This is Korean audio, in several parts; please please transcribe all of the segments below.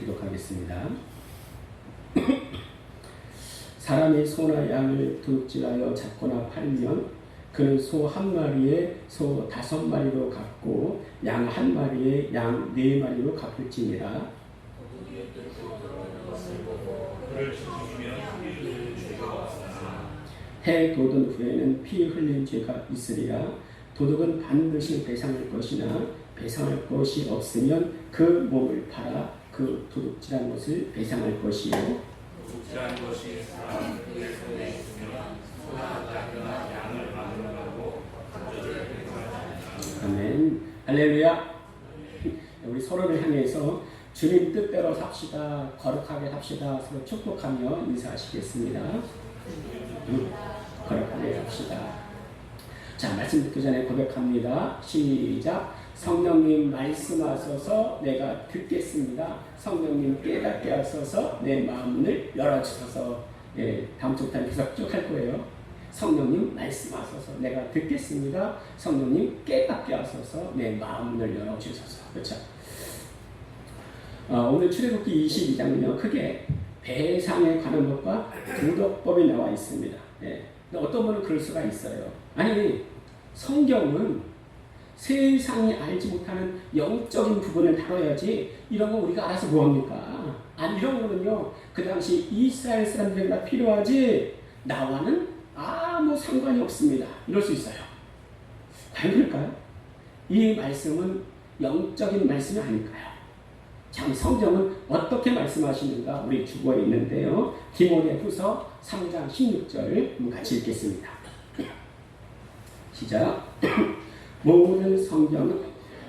기록하겠습니다. 사람이 소나 양을 도둑질하여 잡거나 팔면 그는 소 한 마리에 소 5마리로 갚고 양 한 마리에 양 4마리로 갚을지니라. 해 돋은 후에는 피 흘린 죄가 있으리라. 도둑은 반드시 배상할 것이나 배상할 것이 없으면 그 몸을 팔아 그 도둑질한 것을 배상할 것이요. 도둑질한 것이 사람의 손에 있으면 소나 작거나 양을 막으라고 간절을 배상하라. 아멘. 할렐루야. 우리 서로를 향해서 주님 뜻대로 삽시다, 거룩하게 삽시다 서로 축복하며 인사하시겠습니다. 거룩하게 삽시다. 자, 말씀 듣기 전에 고백합니다. 시작. 성령님 말씀하소서 내가 듣겠습니다. 성령님 깨닫게 하소서 내 마음을 열어주소서. 다음 주부터 계속 쭉 할 거예요. 성령님 말씀하소서 내가 듣겠습니다. 성령님 깨닫게 하소서 내 마음을 열어주소서. 그렇죠? 오늘 출애굽기 22장은요 크게 배상에 관한 것과 도덕법이 나와 있습니다. 어떤 분은 그럴 수가 있어요. 아니 성경은 세상이 알지 못하는 영적인 부분을 다뤄야지 이런 거 우리가 알아서 뭐합니까? 아니 이런 거는요 그 당시 이스라엘 사람들에게 필요하지 나와는 아무 상관이 없습니다. 이럴 수 있어요. 과연 그럴까요? 이 말씀은 영적인 말씀이 아닐까요? 참 성경은 어떻게 말씀하시는가 우리 주보에 있는데요. 디모데후서 3장 16절 같이 읽겠습니다. 시작. 모든 성경은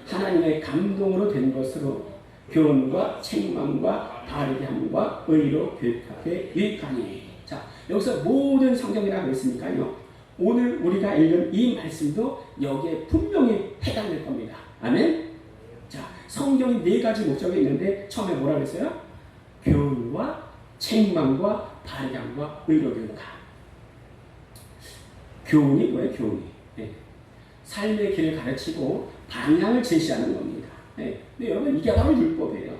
하나님의 감동으로 된 것으로 교훈과 책망과 바르게 함과 의로 교육하게 유익하니. 자, 여기서 모든 성경이라고 했으니까요. 오늘 우리가 읽은 이 말씀도 여기에 분명히 해당될 겁니다. 아멘. 자, 성경이 4가지 목적이 있는데 처음에 뭐라 그랬어요? 교훈과 책망과 바르게 함과 의로 교육하. 교훈이 뭐예요? 교훈이. 삶의 길을 가르치고 방향을 제시하는 겁니다. 근데 여러분 이게 바로 율법이에요.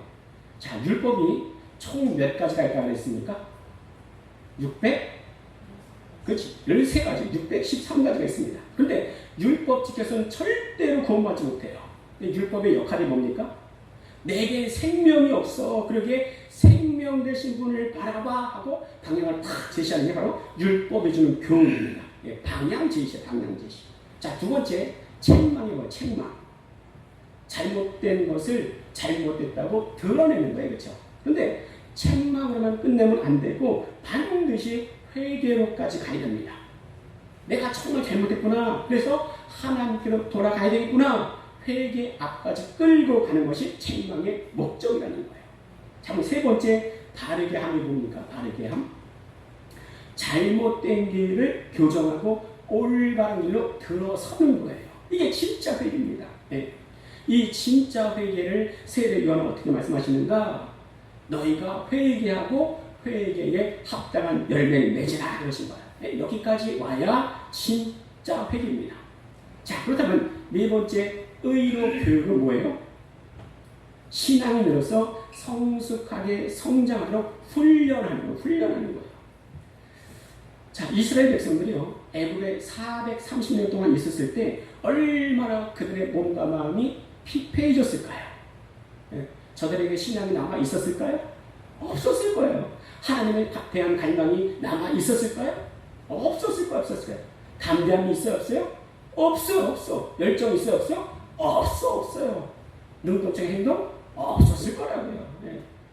자, 율법이 총 몇 가지가 있다고 했습니까? 13가지, 613가지가 있습니다. 그런데 율법 지켜서는 절대로 구원받지 못해요. 율법의 역할이 뭡니까? 내게 생명이 없어. 그러기에 생명 되신 분을 바라봐 하고 방향을 탁 제시하는 게 바로 율법이 주는 교훈입니다. 방향 제시야, 방향 제시. 자, 두 번째, 책망이 뭐예요? 책망. 잘못된 것을 잘못됐다고 드러내는 거예요. 그렇죠? 그런데 책망으로만 끝내면 안 되고 반드시 회개로까지 가야 됩니다. 내가 정말 잘못했구나. 그래서 하나님께로 돌아가야 되겠구나. 회개 앞까지 끌고 가는 것이 책망의 목적이라는 거예요. 자, 세 번째, 바르게 함이 뭡니까? 바르게 함. 잘못된 길을 교정하고 올바른 길로 들어서는 거예요. 이게 진짜 회개입니다. 이 진짜 회개를 세례 요한은 어떻게 말씀하시는가? 너희가 회개하고 회개에 합당한 열매를 맺으라 그러신 거예요. 여기까지 와야 진짜 회개입니다. 자, 그렇다면 네 번째 의로 교육은 뭐예요? 신앙인으로서 성숙하게 성장하도록 훈련하는 거예요. 자, 이스라엘 백성들이요 애굽에 430년 동안 있었을 때 얼마나 그들의 몸과 마음이 피폐해졌을까요? 저들에게 신앙이 남아 있었을까요? 없었을 거예요. 하나님에 대한 갈망이 남아 있었을까요? 없었을 거예요. 담대함이 있어요? 없어요? 없어. 열정이 있어요? 없어요? 없어요. 능동적 행동? 없었을 거라고요.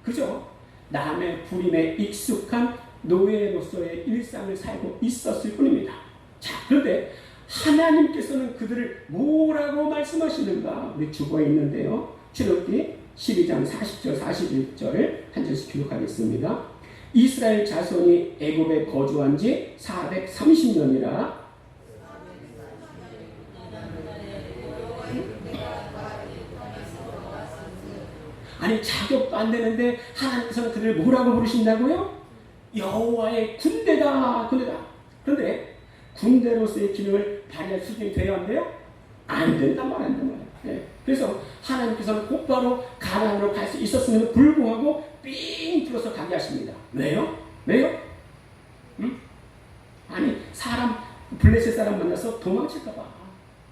그죠? 남의 부림에 익숙한 노예로서의 일상을 살고 있었을 뿐입니다. 자, 그런데 하나님께서는 그들을 뭐라고 말씀하시는가? 우리 주보에 있는데요. 출애굽기 12장 40절 41절 한 절씩 기록하겠습니다. 이스라엘 자손이 애굽에 거주한 지 430년이라 아니 자격도 안 되는데 하나님께서는 그들을 뭐라고 부르신다고요? 여호와의 군대다. 그런데 군대로서의 기능을 발휘할 수준이 돼야 한대요? 안 된단 말이에요. 그래서 하나님께서는 곧바로 가나안으로 갈 수 있었음에도 불구하고 삥 뚫어서 가게 하십니다. 왜요? 왜요? 응? 아니 사람 블레셋 사람 만나서 도망칠까봐.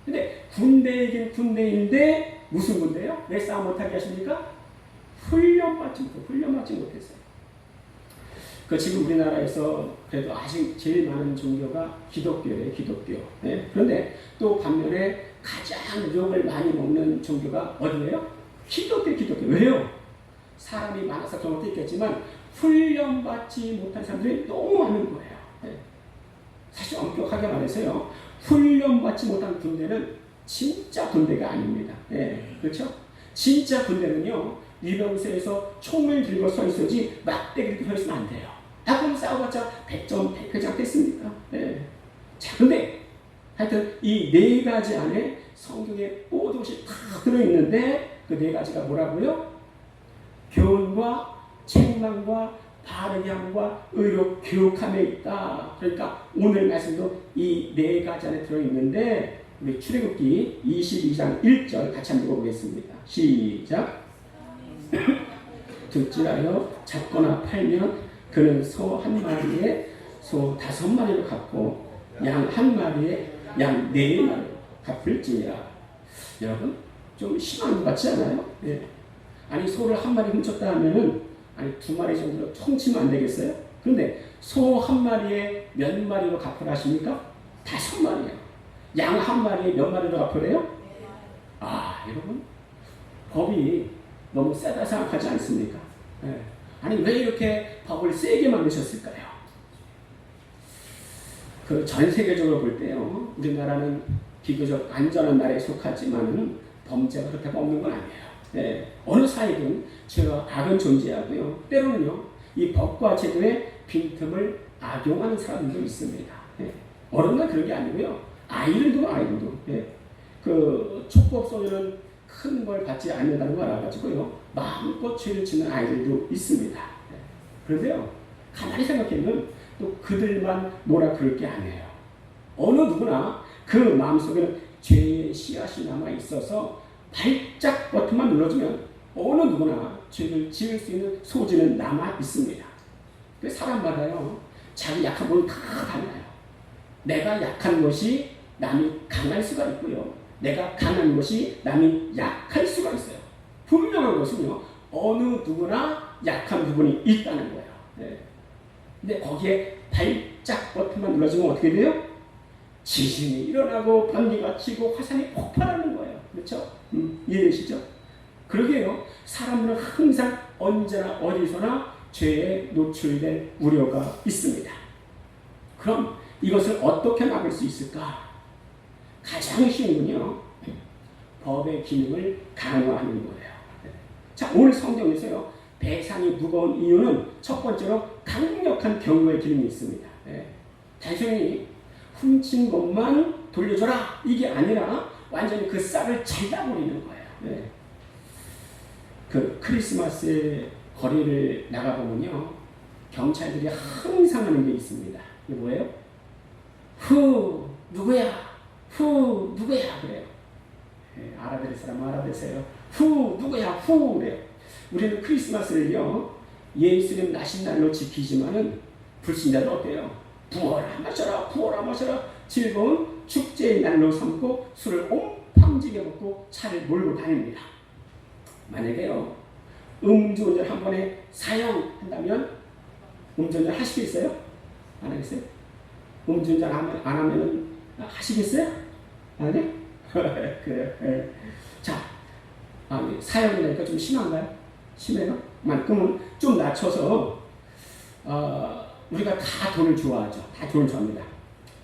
근데 군대이긴 군대인데 무슨 군대요? 왜 싸움 못하게 하십니까? 훈련받지 못했어요. 그 지금 우리나라에서 그래도 아직 제일 많은 종교가 기독교예요, 기독교. 네? 그런데 또 반면에 가장 욕을 많이 먹는 종교가 어디예요? 기독교. 왜요? 사람이 많아서 그런 것도 있겠지만 훈련받지 못한 사람들이 너무 많은 거예요. 네? 사실 엄격하게 말해서요, 훈련받지 못한 군대는 진짜 군대가 아닙니다. 네, 그렇죠? 진짜 군대는요, 유병세에서 총을 들고 서 있어야지 막대기 들고 서 있으면 안 돼요. 그럼 싸워봤자 100점, 100회장 됐습니까? 네. 자, 근데 하여튼 이 네 가지 안에 성경에 모든 것이 다 들어있는데 그 네 가지가 뭐라고요? 교훈과 책망과 바르게 함과 의로 교육함에 있다. 그러니까 오늘 말씀도 이 네 가지 안에 들어있는데 우리 출애굽기 22장 1절 같이 한번 읽어보겠습니다. 시작. 둘째하여 잡거나 팔면 그는 소 한 마리에 소 5마리로 갚고 양 한 마리에 양 4마리로 갚을지니라. 여러분 좀 심한 것 같지 않아요? 네. 아니 소를 한 마리 훔쳤다 하면은 아니 2마리 정도로 훔치면 안 되겠어요? 그런데 소 한 마리에 몇 마리로 갚으라 하십니까? 5마리요. 양 한 마리에 몇 마리로 갚으래요? 아 여러분 법이 너무 세다 생각하지 않습니까? 네. 아니 왜 이렇게 법을 세게 만드셨을까요? 그 전 세계적으로 볼 때요, 우리나라는 비교적 안전한 나라에 속하지만 범죄가 그렇게 없는 건 아니에요. 네. 어느 사회든 죄와 악은 존재하고요, 때로는요 이 법과 제도의 빈틈을 악용하는 사람들도 있습니다. 네. 어른은 그런 게 아니고요, 아이들도 네. 그 촉법 소유는 큰 걸 받지 않는다는 걸 알아가지고요 마음껏 죄를 짓는 아이들도 있습니다. 네. 그런데요 가만히 생각해보면 또 그들만 뭐라 그럴 게 아니에요. 어느 누구나 그 마음속에는 죄의 씨앗이 남아있어서 발작 버튼만 눌러주면 어느 누구나 죄를 지을 수 있는 소지는 남아있습니다. 사람마다요 자기 약한 부분이 다 달라요. 내가 약한 것이 남이 강할 수가 있고요, 내가 강한 것이 남이 약할 수가 있어요. 분명한 것은요 어느 누구나 약한 부분이 있다는 거예요. 네. 근데 거기에 발작 버튼만 눌러주면 어떻게 돼요? 지진이 일어나고 번개가 치고 화산이 폭발하는 거예요. 그렇죠? 이해되시죠? 그러게요 사람은 항상 언제나 어디서나 죄에 노출될 우려가 있습니다. 그럼 이것을 어떻게 막을 수 있을까? 가장 쉬운 건요 법의 기능을 강화하는 거예요. 자, 오늘 성경에서요 배상이 무거운 이유는 첫 번째로 강력한 경고의 기능이 있습니다. 단순히 훔친 것만 돌려줘라 이게 아니라 완전히 그 싹을 잘라버리는 거예요. 그 크리스마스에 거리를 나가보면요 경찰들이 항상 하는 게 있습니다. 이게 뭐예요? 후 누구야? 후 누구야? 그래요. 알아들을 사람은 알아들으세요. 후 누구야? 후 그래요. 우리는 크리스마스를요 예수님 나신 날로 지키지만은 불신자들 어때요? 부어라 마셔라 부어라 마셔라 즐거운 축제의 날로 삼고 술을 옴팡지게 먹고 차를 몰고 다닙니다. 만약에요 음주운전 한 번에 사형한다면 음주운전 하시겠어요? 안 하겠어요? 음주운전 안 하면 하시겠어요? 안 해? 그래요. 자, 사형이니까 좀 심한가요? 심해요? 그러면 좀 낮춰서 우리가 다 돈을 좋아하죠. 다 돈을 좋아합니다.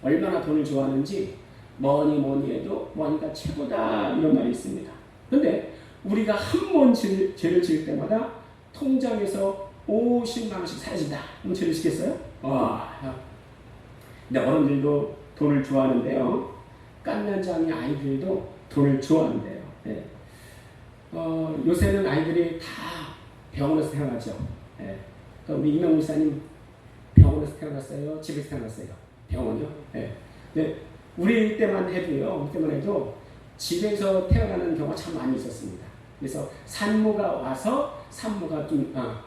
얼마나 돈을 좋아하는지 뭐니 해도 뭐니가 최고다 이런 말이 있습니다. 그런데 우리가 한 번 죄를 지을 때마다 통장에서 50만 원씩 사라진다. 그럼 죄를 지겠어요? 근데 어른들도 돈을 좋아하는데요. 깐난장이 아이들도 돈을 좋아하는데요. 네. 요새는 아이들이 다 병원에서 태어나죠. 네. 그러니까 우리 이명 목사님 병원에서 태어났어요? 집에서 태어났어요? 병원이요? 네. 네. 우리 때만 해도요. 집에서 태어나는 경우가 참 많이 있었습니다. 그래서 산모가 와서 산모가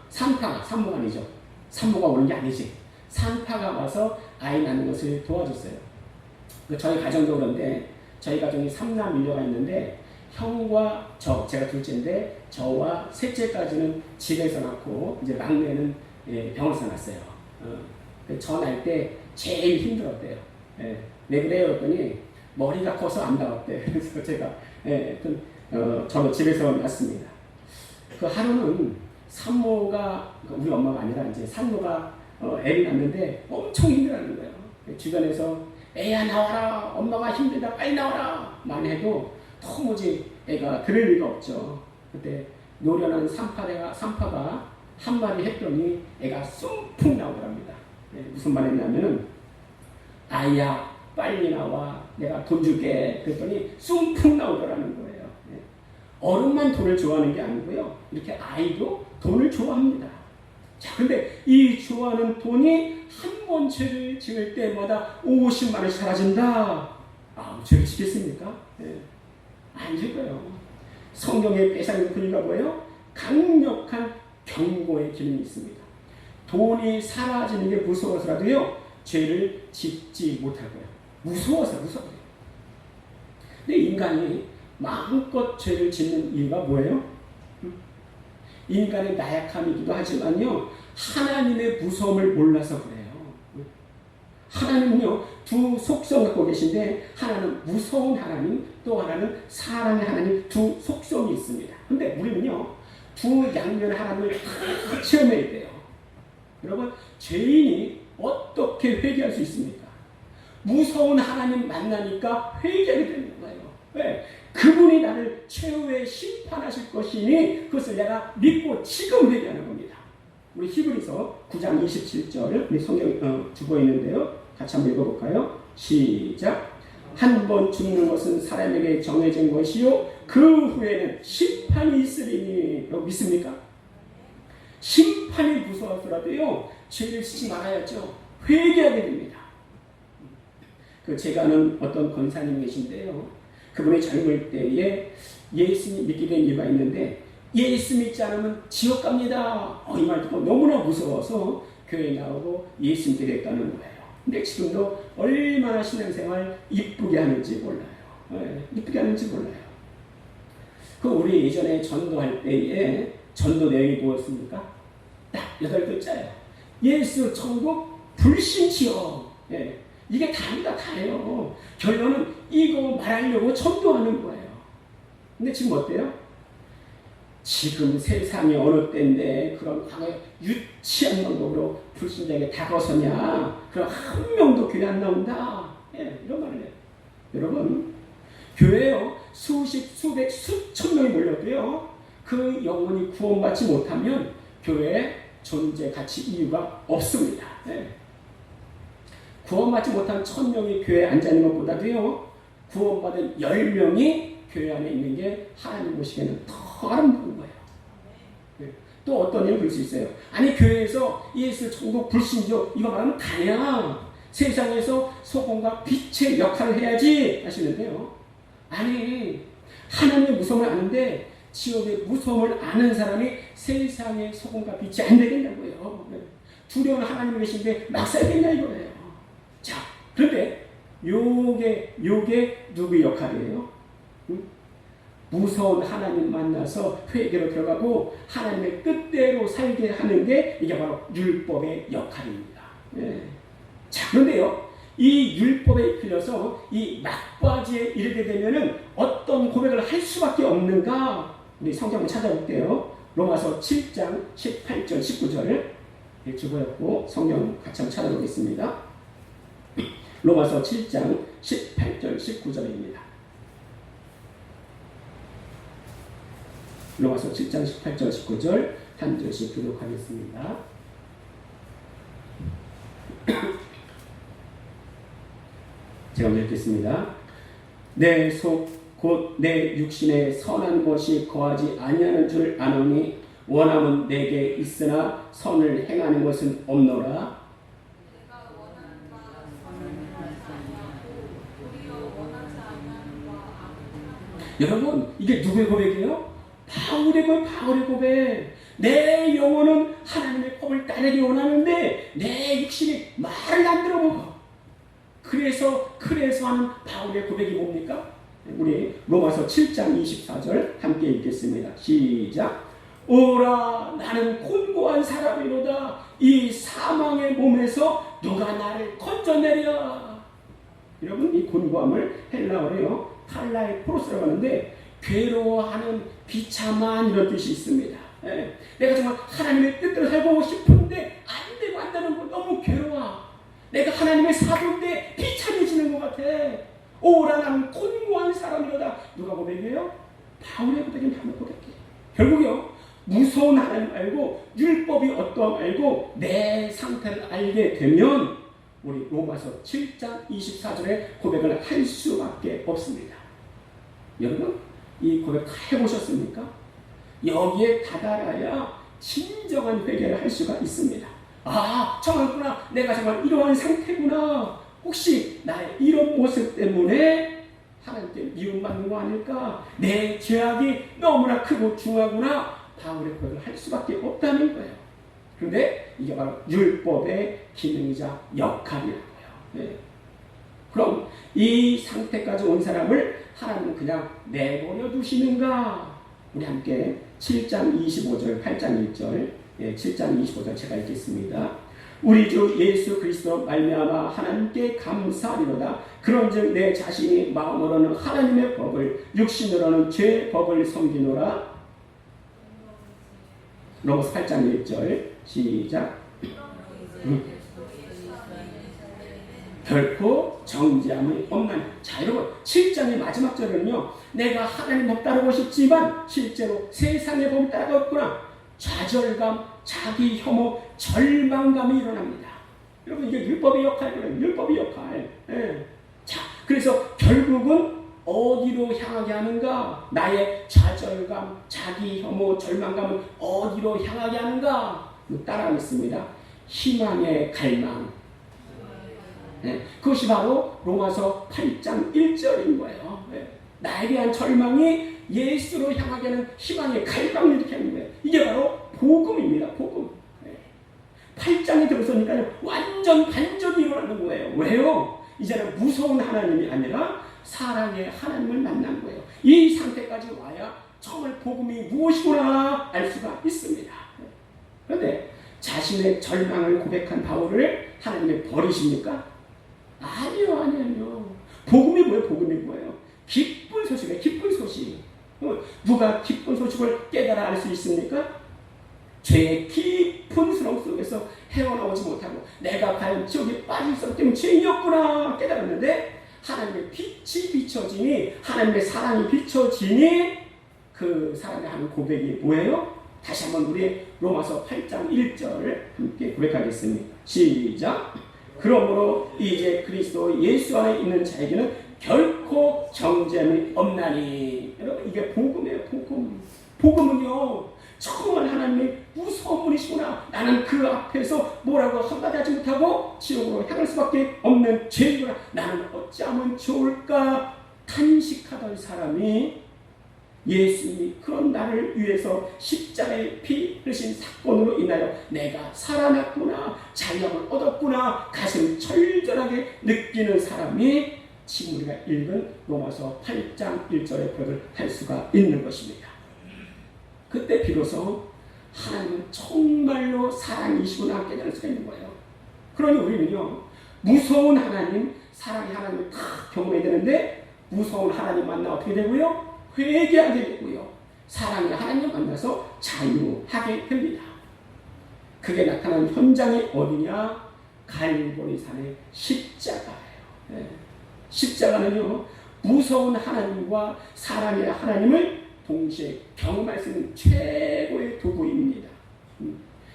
산모가 아니죠. 산모가 오는 게 아니지. 산파가 와서 아이 낳는 것을 도와줬어요. 저희 가정도 그런데 저희 가정이 3남 1녀가 있는데 형과 제가 둘째인데 저와 셋째까지는 집에서 낳고 이제 막내는 병원에서 낳았어요. 저 날 때 제일 힘들었대요. 왜 그래요? 그랬더니 머리가 커서 안 나왔대. 그래서 제가 저도 집에서 낳았습니다. 그 하루는 산모가 우리 엄마가 아니라 이제 산모가 애를 낳는데 엄청 힘들어하는 거예요. 주변에서 애야 나와라, 엄마가 힘들다, 빨리 나와라 많이 해도 도무지 애가 들을 리가 없죠. 그때 노련한 산파가 한마디 했더니 애가 쑥풍 나오더랍니다. 무슨 말 했냐면은 아이야 빨리 나와, 내가 돈 줄게. 그랬더니 쑥풍 나오더라는 거예요. 어른만 돈을 좋아하는 게 아니고요, 이렇게 아이도 돈을 좋아합니다. 자, 근데 이 좋아하는 돈이 한 번 죄를 지을 때마다 50만 원씩 사라진다. 죄를 지겠습니까? 안 죽어요. 성경에 빼앗는 근거가 뭐예요? 강력한 경고의 기능이 있습니다. 돈이 사라지는 게 무서워서라도요, 죄를 짓지 못하고요. 무서워서요. 근데 인간이 마음껏 죄를 짓는 이유가 뭐예요? 인간의 나약함이기도 하지만요, 하나님의 무서움을 몰라서 그래요. 하나님은요, 두 속성 갖고 계신데, 하나는 무서운 하나님, 또 하나는 사랑의 하나님, 두 속성이 있습니다. 근데 우리는요, 두 양면 하나님을 다 체험해야 돼요. 여러분, 죄인이 어떻게 회개할 수 있습니까? 무서운 하나님 만나니까 회개하게 되는 거예요. 왜? 그분이 나를 최후의 심판하실 것이니 그것을 내가 믿고 지금 회개하는 겁니다. 우리 히브리서 9장 27절 우리 성경 주고 있는데요. 같이 한번 읽어볼까요? 시작. 한 번 죽는 것은 사람에게 정해진 것이요 그 후에는 심판이 있으리니. 여러분 믿습니까? 심판이 무서워서라도요 죄를 짓지 말아야죠. 회개하게 됩니다. 제가 아는 어떤 권사님이 계신데요, 그분이 젊을 때에 예수 믿게 된 이유가 있는데, 예수 믿지 않으면 지옥 갑니다. 이 말 듣고 너무나 무서워서 교회에 나오고 예수 믿게 됐다는 거예요. 근데 지금도 얼마나 신앙생활 이쁘게 하는지 몰라요. 이쁘게 하는지 몰라요. 우리 예전에 전도할 때에 전도 내용이 뭐였습니까? 딱 8글자예요. 예수 천국 불신치요. 이게 다예요. 결론은 이거 말하려고 전도하는 거예요. 근데 지금 어때요? 지금 세상이 어느 때인데 그런 과거에 유치한 방법으로 불신자에게 다가서냐? 그럼 한 명도 교회 안 나온다. 이런 말을 해요. 여러분, 교회에요, 수십, 수백, 수천 명이 몰려도요, 그 영혼이 구원받지 못하면 교회에 존재 가치 이유가 없습니다. 구원받지 못한 1000명이 교회에 앉아있는 것보다도요, 구원받은 10명이 교회 안에 있는 게 하나님 보시기에는 더 아름다운 거예요. 또 어떤 일을 볼 수 있어요. 아니, 교회에서 예수 천국 불신조 이거 말하면 다야. 세상에서 소금과 빛의 역할을 해야지 하시는데요. 아니, 하나님의 무서움을 아는데 지옥의 무서움을 아는 사람이 세상의 소금과 빛이 안 되겠냐고요. 두려운 하나님이 계신데 막 살겠냐 이거예요. 자, 그런데 요게 누구의 역할이에요? 무서운 하나님 만나서 회개로 들어가고 하나님의 뜻대로 살게 하는 게 이게 바로 율법의 역할입니다. 자, 그런데요, 이 율법에 이끌려서 이 막바지에 이르게 되면은 어떤 고백을 할 수밖에 없는가? 우리 성경을 찾아볼게요. 로마서 7장 18절 19절을 주고였고 성경 같이 한번 찾아보겠습니다. 로마서 7장 18절 19절입니다. 로마서 7장 18절 19절 한 절씩 교독하겠습니다. 제가 읽겠습니다. 내 속 곧 내 육신에 선한 것이 거하지 아니하는 줄 아노니 원함은 내게 있으나 선을 행하는 것은 없노라. 여러분, 이게 누구의 고백이에요? 바울의 고백. 내 영혼은 하나님의 법을 따르기 원하는데 내 육신이 말을 안 들어먹어. 그래서 하는 바울의 고백이 뭡니까? 우리 로마서 7장 24절 함께 읽겠습니다. 시작. 오라, 나는 곤고한 사람이로다. 이 사망의 몸에서 누가 나를 건져내랴. 여러분, 이 곤고함을 헬라어로요 칼라이포로스라고 하는데 괴로워하는, 비참한 이런 뜻이 있습니다. 예. 내가 정말 하나님의 뜻대로 살고 싶은데 안 되고 안 되는 거 너무 괴로워. 내가 하나님의 사도인데 비참해지는 것 같아. 오라, 나는 곤고한 사람이로다. 누가 고백이에요? 바울의 고백인 바울의 고백이에요. 결국요, 무서운 하나님 알고 율법이 어떠함 알고 내 상태를 알게 되면 우리 로마서 7장 24절의 고백을 할 수밖에 없습니다. 여러분, 이 고백 다 해보셨습니까? 여기에 다다라야 진정한 회개를 할 수가 있습니다. 아, 정말구나. 내가 정말 이러한 상태구나. 혹시 나의 이런 모습 때문에 하나님께 미움받는 거 아닐까? 내 죄악이 너무나 크고 중하구나. 바울의 고백을 할 수밖에 없다는 거예요. 그런데 이게 바로 율법의 기능이자 역할이라고요. 네. 그럼 이 상태까지 온 사람을 하나님은 그냥 내버려 두시는가? 우리 함께 7장 25절, 8장 1절, 7장 25절 제가 읽겠습니다. 우리 주 예수 그리스도 말미암아 하나님께 감사하리로다. 그런즉 내 자신이 마음으로는 하나님의 법을, 육신으로는 죄의 법을 섬기노라. 로마서 8장 1절 시작. 결코 정죄함이 없나니. 자, 여러분, 7장의 마지막 절은요, 내가 하나님 법 따르고 싶지만 실제로 세상의 법을 따라갔구나. 좌절감, 자기 혐오, 절망감이 일어납니다. 여러분, 이게 율법의 역할이에요. 율법의 역할. 예. 자, 그래서 결국은 어디로 향하게 하는가? 나의 좌절감, 자기 혐오, 절망감은 어디로 향하게 하는가? 따라하겠습니다. 희망의 갈망. 네, 그것이 바로 로마서 8장 1절인 거예요. 네. 나에 대한 절망이 예수로 향하게 하는 희망의 갈망을 이렇게 하는 거예요. 이게 바로 복음입니다. 복음. 네. 8장에 들어서니까요, 완전 반전이 일어나는 거예요. 왜요? 이제는 무서운 하나님이 아니라 사랑의 하나님을 만난 거예요. 이 상태까지 와야 정말 복음이 무엇이구나 알 수가 있습니다. 네. 그런데 자신의 절망을 고백한 바울을 하나님이 버리십니까? 아니요. 복음이 뭐예요? 복음이 뭐예요? 기쁜 소식이에요. 기쁜 소식. 누가 기쁜 소식을 깨달아 알 수 있습니까? 죄의 깊은 수렁 속에서 헤어나오지 못하고 내가 과연 지옥에 빠질 수 없기 때문에 죄인이었구나 깨달았는데 하나님의 빛이 비춰지니, 하나님의 사랑이 비춰지니 그 사람이 하는 고백이 뭐예요? 다시 한번 우리 로마서 8장 1절 함께 고백하겠습니다. 시작. 그러므로 이제 그리스도 예수 안에 있는 자에게는 결코 정죄함이 없나니. 여러분, 이게 복음이에요. 복음. 복음은요, 정말 하나님이 무서운 분이시구나. 나는 그 앞에서 뭐라고 한마디 하지 못하고 지옥으로 향할 수밖에 없는 죄인구나. 나는 어찌하면 좋을까 탄식하던 사람이 예수님이 그런 나를 위해서 십자가에 피 흘리신 사건으로 인하여 내가 살아났구나, 자유함을 얻었구나, 가슴 철저하게 느끼는 사람이 지금 우리가 읽은 로마서 8장 1절의 고백을 할 수가 있는 것입니다. 그때 비로소 하나님은 정말로 사랑이시구나 깨달을 수가 있는 거예요. 그러니 우리는요, 무서운 하나님, 사랑의 하나님을 다 경험해야 되는데, 무서운 하나님 만나 어떻게 되고요? 회개하게 되고요. 사랑의 하나님 만나서 자유하게 됩니다. 그게 나타나는 현장이 어디냐? 갈보리산의 십자가예요. 네. 십자가는요, 무서운 하나님과 사랑의 하나님을 동시에 경험할 수 있는 최고의 도구입니다.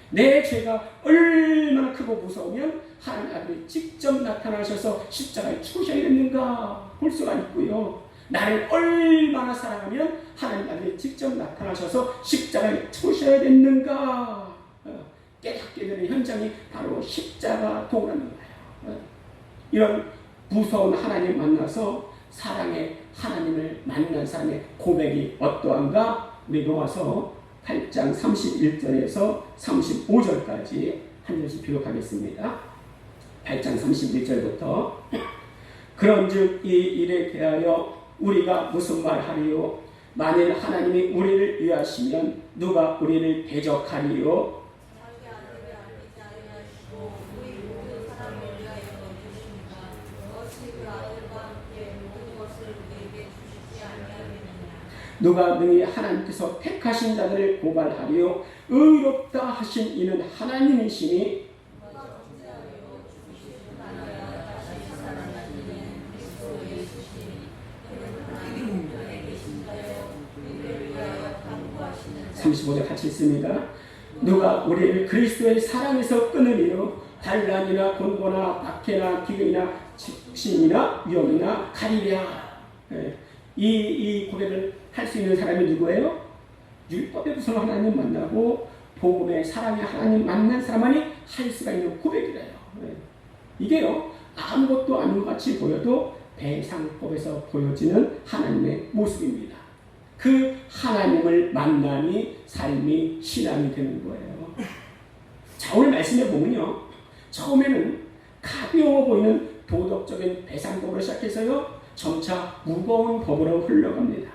내 죄가 얼마나 크고 무서우면 하나님 아들이 직접 나타나셔서 십자가에 죽으셔야 됐는가 볼 수가 있고요. 나를 얼마나 사랑하면 하나님 아들이 직접 나타나셔서 십자가에 죽으셔야 됐는가 깨닫게 되는 현장이 바로 십자가 도구라는 거예요. 이런 무서운 하나님 만나서 사랑의 하나님을 만난 사람의 고백이 어떠한가? 우리 로마서 8장 31절에서 35절까지 한 절씩 기록하겠습니다. 8장 31절부터 그런즉 이 일에 대하여 우리가 무슨 말하리요? 만일 하나님이 우리를 위하시면 누가 우리를 대적하리요? 자기 아들을 알리지 아니하시고 우리 모든 사람을 위하여 주십니다. 어찌 그 아들과 함께 모든 것을 우리에게 주시지 아니하겠느냐. 누가 능히 하나님께서 택하신 자들을 고발하리요? 의롭다 하신 이는 하나님이시니 누가 정죄하리요. 죽으시는 하나야 다시 살아나시는 그리스도 예수시니 그는 하나님 우편에 계신 자요 우리를 위하여 간구하시는 자. 35절 같이 있습니다. 누가 우리를 그리스도의 사랑에서 끊으리요? 환난이나 곤고나 박해나 기근이나 직신이나 위험이나 가리랴. 이 고백을 할 수 있는 사람이 누구예요? 율법의 구성 하나님 만나고 복음의 사랑의 하나님 만난 사람만이 할 수가 있는 고백이래요. 이게요, 아무것도 아닌 것 같이 보여도 배상법에서 보여지는 하나님의 모습입니다. 그 하나님을 만남이 삶이 신앙이 되는 거예요. 자, 오늘 말씀해 보면요, 처음에는 가벼워 보이는 도덕적인 배상법으로 시작해서요, 점차 무거운 법으로 흘러갑니다.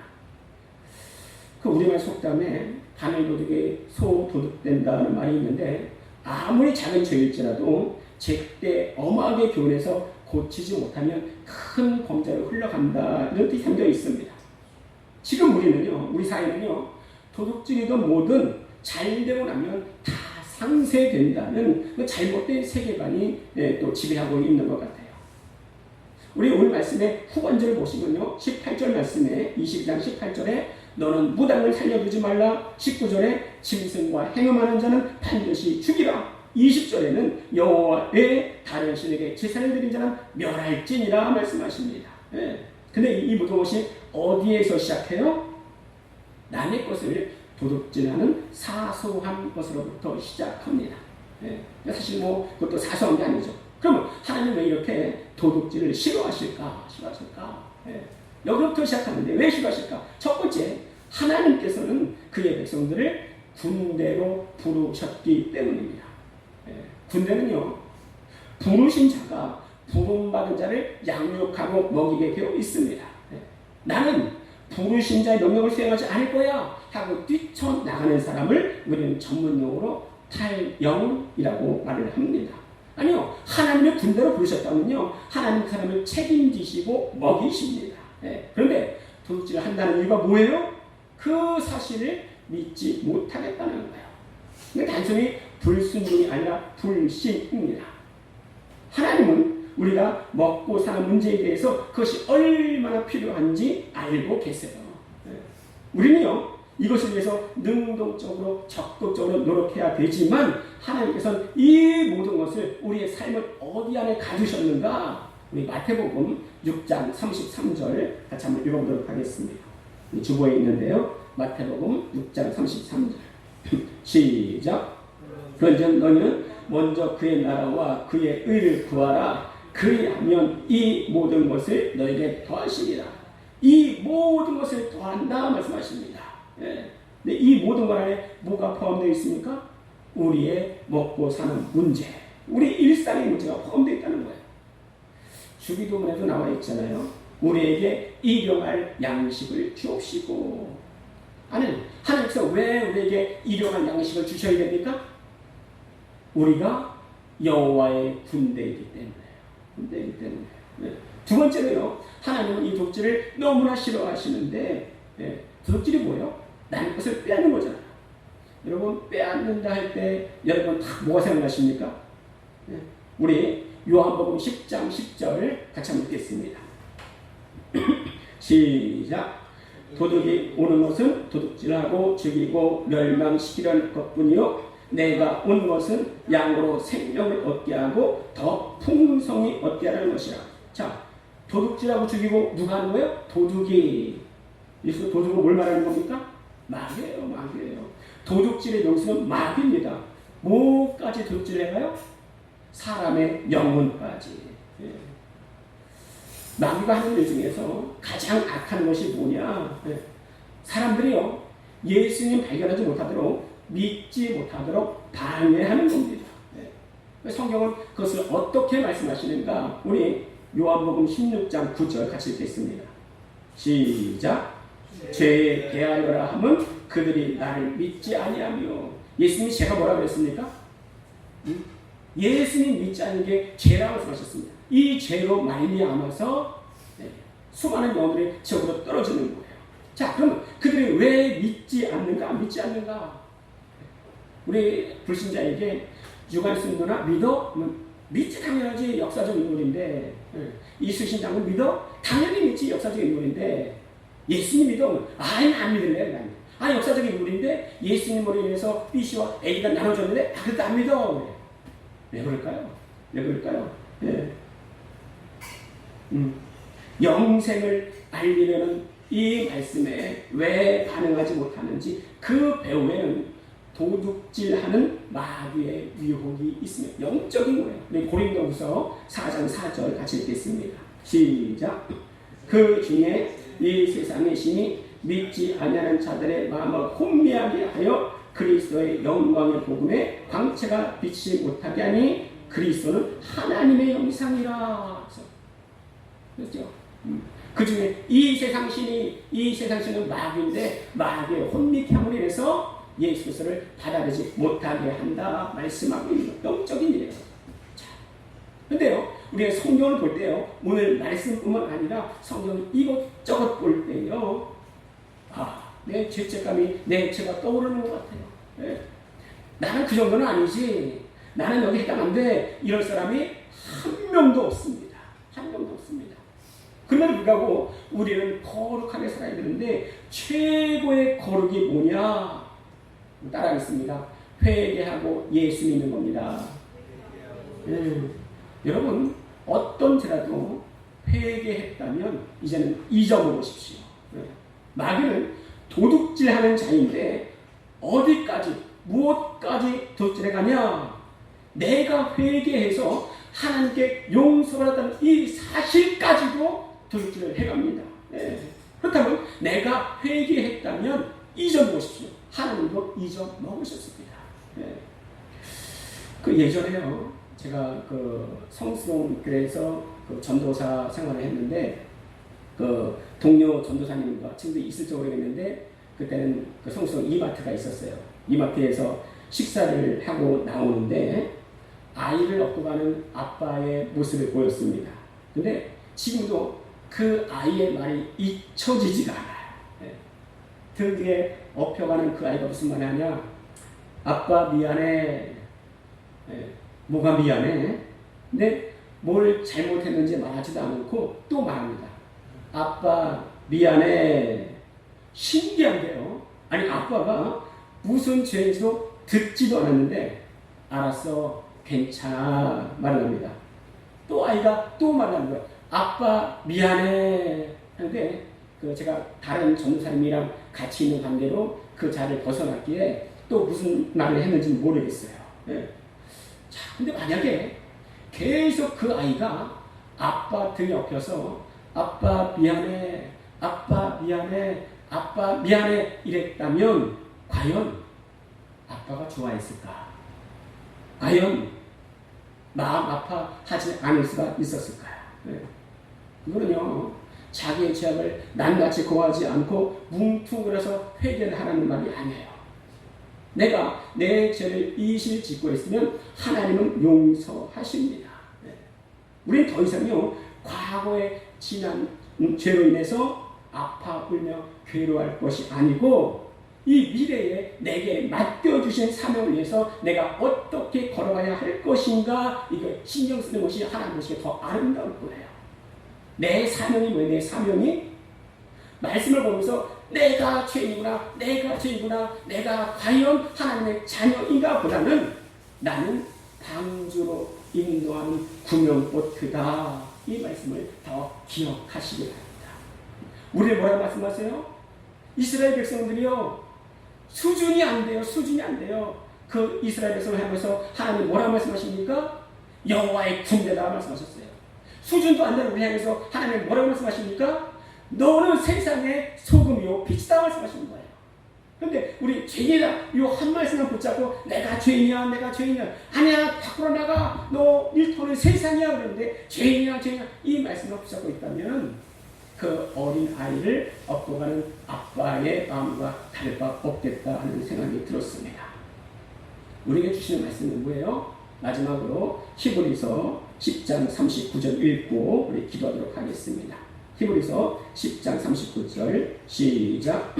그 우리말 속담에 바늘도둑이 소도둑된다는 말이 있는데, 아무리 작은 죄일지라도 제때 엄하게 교훈해서 고치지 못하면 큰 범죄로 흘러간다, 이런 뜻이 담겨 있습니다. 지금 우리 사회는요, 도둑질이든 뭐든 잘되고 나면 다 상쇄된다는 그 잘못된 세계관이 또 지배하고 있는 것 같아요. 우리 오늘 말씀의 후반절을 보시면요, 18절 말씀에 22장 18절에 너는 무당을 살려두지 말라. 19절에 짐승과 행음하는 자는 반드시 죽이라. 20절에는 여호와의 다른 신에게 제사를 드린 자는 멸할지니라 말씀하십니다. 근데 이 모든 것이 어디에서 시작해요? 남의 것을 도둑질하는 사소한 것으로부터 시작합니다. 사실 그것도 사소한 게 아니죠. 그러면 하나님 왜 이렇게 도둑질을 싫어하실까? 여기부터 시작하는데 왜 싫어하실까? 첫 번째, 하나님께서는 그의 백성들을 군대로 부르셨기 때문입니다. 군대는요, 부르신 자가 부름받은 자를 양육하고 먹이게 되어 있습니다. 나는 부르신 자의 명령을 수행하지 않을 거야 하고 뛰쳐나가는 사람을 우리는 전문용어로 탈영이라고 말을 합니다. 아니요, 하나님의 군대로 부르셨다면요, 하나님 사람을 책임지시고 먹이십니다. 그런데 도둑질을 한다는 이유가 뭐예요? 그 사실을 믿지 못하겠다는 거예요. 그러니까 단순히 불순종이 아니라 불신입니다. 하나님은 우리가 먹고 사는 문제에 대해서 그것이 얼마나 필요한지 알고 계세요. 우리는요, 이것을 위해서 능동적으로 적극적으로 노력해야 되지만 하나님께서는 이 모든 것을 우리의 삶을 어디 안에 가두셨는가? 우리 마태복음 6장 33절 같이 한번 읽어보도록 하겠습니다. 주보에 있는데요, 마태복음 6장 33절 시작. 그런즉 너희는 먼저 그의 나라와 그의 의를 구하라. 그리하면 이 모든 것을 너에게 더하시리라. 이 모든 것을 더한다 말씀하십니다. 근데 이 모든 것 안에 뭐가 포함되어 있습니까? 우리의 먹고 사는 문제, 우리 일상의 문제가 포함되어 있다는 거예요. 주기도문에도 나와 있잖아요. 우리에게 일용할 양식을 주옵시고. 아니, 하나님께서 왜 우리에게 일용할 양식을 주셔야 됩니까? 우리가 여호와의 군대이기 때문에. 두 번째로요, 하나님은 이 도둑질을 너무나 싫어하시는데, 도둑질이 뭐예요? 남의 것을 빼앗는 거잖아요. 여러분, 빼앗는다 할 때 여러분 다 뭐가 생각나십니까? 우리 요한복음 10장 10절 같이 한번 읽겠습니다. 시작. 도둑이 오는 것은 도둑질하고 죽이고 멸망시키려는 것뿐이요, 내가 온 것은 양으로 생명을 얻게 하고 더 풍성히 얻게 하는 것이라. 자, 도둑질하고 죽이고 누가 하는 거예요? 도둑이. 예수 도둑은 뭘 말하는 겁니까? 마귀예요. 도둑질의 명수는 마귀입니다. 뭐까지 도둑질을 해요? 사람의 영혼까지. 마귀가 하는 일 중에서 가장 악한 것이 뭐냐? 사람들이요, 예수님 발견하지 못하도록, 믿지 못하도록 방해하는 겁니다. 성경은 그것을 어떻게 말씀하시는가? 우리 요한복음 16장 9절 같이 읽겠습니다. 시작. 죄에 대하여라 함은 그들이 나를 믿지 아니하며. 예수님이 제가 뭐라고 그랬습니까? 예수님 믿지 않는 게 죄라고 말씀하셨습니다. 이 죄로 말미암아서 수많은 영혼들이 지옥으로 떨어지는 거예요. 자, 그러면 그들이 왜 믿지 않는가? 믿지 않는가? 우리 불신자에게 유관순도나 믿어? 믿지 당연하지, 역사적 인물인데. 이수신장은 믿어? 당연히 믿지, 역사적 인물인데. 예수님 믿어? 아예 안 믿을래. 역사적 인물인데 예수님으로 인해서 B씨와 A가 나눠졌는데 그것도 안 믿어. 왜 그럴까요? 왜 그럴까요? 영생을 알리려는 이 말씀에 왜 반응하지 못하는지, 그 배후에는 도둑질하는 마귀의 유혹이 있습니다. 영적인 거예요. 우리 고린도후서 4장 4절 같이 읽겠습니다. 시작. 그 중에 이 세상의 신이 믿지 아니하는 자들의 마음을 혼미하게 하여 그리스도의 영광의 복음에 광채가 비치지 못하게 하니 그리스도는 하나님의 형상이라. 그렇죠? 그 중에 이 세상 신은 마귀인데 마귀의 혼미케 함으로 인해서 예수 그리스도를 받아들이지 못하게 한다 말씀하고 있는 영적인 일이에요. 자, 근데요, 우리가 성경을 볼 때요, 오늘 말씀뿐만 아니라 성경 이것저것 볼 때요, 내 죄책감이, 내 죄가 떠오르는 것 같아요. 나는 그 정도는 아니지, 나는 여기 해당한데, 이럴 사람이 한 명도 없습니다. 한 명도 없습니다. 그럼에도 불구하고 우리는 거룩하게 살아야 되는데, 최고의 거룩이 뭐냐? 따라하겠습니다. 회개하고 예수 믿는 겁니다. 여러분, 어떤 죄라도 회개했다면 이제는 잊어버리십시오. 마귀는 도둑질하는 자인데 어디까지, 무엇까지 도둑질해 가냐? 내가 회개해서 하나님께 용서받았다는 이 사실까지도 도둑질을 해갑니다. 그렇다면 내가 회개했다면 잊어보십시오. 하나님도 잊어먹으셨습니다. 그 예전에요, 제가 그 성수동교회에서 그 전도사 생활을 했는데, 그 동료 전도사님과 친구들이 있을 적으로 했는데, 그때는 그 성수동 이마트가 있었어요. 이마트에서 식사를 하고 나오는데 아이를 업고 가는 아빠의 모습을 보였습니다. 근데 지금도 그 아이의 말이 잊혀지지가 않아요. 등 뒤에 업혀가는 그 아이가 무슨 말 하냐? 아빠 미안해. 뭐가 미안해? 근데 뭘 잘못했는지 말하지도 않고 또 말합니다. 아빠 미안해. 신기한데요. 아니, 아빠가 무슨 죄인지도 듣지도 않았는데 알았어, 괜찮아 말을 합니다. 또 아이가 또 말하는 거예요. 아빠 미안해. 하는데 제가 다른 전도사님이랑 같이 있는 관계로 그 자리를 벗어났기에 또 무슨 말을 했는지 모르겠어요. 자, 근데 만약에 계속 그 아이가 아빠 등에 엎여서 아빠 미안해, 아빠 미안해, 아빠 미안해 이랬다면 과연 아빠가 좋아했을까? 과연 마음 아파하지 않을 수가 있었을까요? 그거는요, 자기의 죄악을 낱낱이 고하지 않고 뭉뚱그려서 회개를 하라는 말이 아니에요. 내가 내 죄를 이실 짓고 있으면 하나님은 용서하십니다. 우리는 더 이상요, 과거에 지난 죄로 인해서 아파 울며 괴로워할 것이 아니고, 이 미래에 내게 맡겨주신 사명을 위해서 내가 어떻게 걸어가야 할 것인가, 이거 신경 쓰는 것이 하나님 보시기에 더 아름다울 거예요. 내 사명이 뭐예요? 내 사명이 말씀을 보면서 내가 죄인이구나, 내가 죄인이구나, 내가 과연 하나님의 자녀인가 보다는 나는 방주로 인도하는 구명꽃 그다, 이 말씀을 더 기억하시기 바랍니다. 우리를 뭐라고 말씀하세요? 이스라엘 백성들이요, 수준이 안 돼요. 수준이 안 돼요. 그 이스라엘 백성을 하면서 하나님 뭐라고 말씀하십니까? 여호와의 군대다 말씀하셨어요. 수준도 안 되는 우리 향해서 하나님 뭐라고 말씀하십니까? 너는 세상의 소금이요 빛이다 말씀하시는 거예요. 근데 우리 죄인이다 이 한 말씀만 붙잡고 내가 죄인이야 내가 죄인이야 아니야 밖으로 나가 너 일터는 세상이야 그러는데 죄인이야 죄인이야 이 말씀을 붙잡고 있다면 그 어린 아이를 업고 가는 아빠의 마음과 다를 바 없겠다 하는 생각이 들었습니다. 우리에게 주시는 말씀은 뭐예요? 마지막으로 히브리서 10장 39절 읽고 우리 기도하도록 하겠습니다. 히브리서 10장 39절 시작.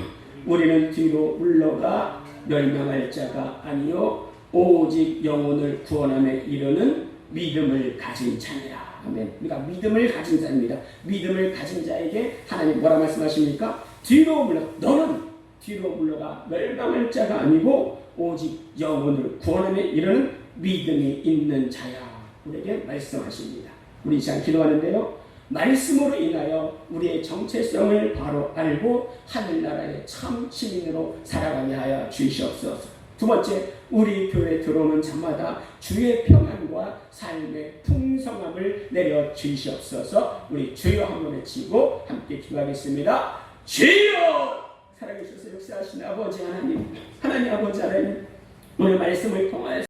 우리는 뒤로 물러가 멸망할 자가 아니요 오직 영혼을 구원함에 이르는 믿음을 가진 자니라. 아멘. 우리가 믿음을 가진 자입니다. 믿음을 가진 자에게 하나님 뭐라 말씀하십니까? 뒤로 물러가. 너는 뒤로 물러가 멸망할 자가 아니고 오직 영혼을 구원함에 이르는 믿음이 있는 자야. 우리에게 말씀하십니다. 우리 이 시간 기도하는데요. 말씀으로 인하여 우리의 정체성을 바로 알고 하늘나라의 참 시민으로 살아가게 하여 주시옵소서. 두 번째, 우리 교회에 들어오는 자마다 주의 평안과 삶의 풍성함을 내려 주시옵소서. 우리 주여 한번 외치고 함께 기도하겠습니다. 주여! 살아계셔서 역사하신 아버지 하나님, 하나님 아버지 하나님, 오늘 말씀을 통하여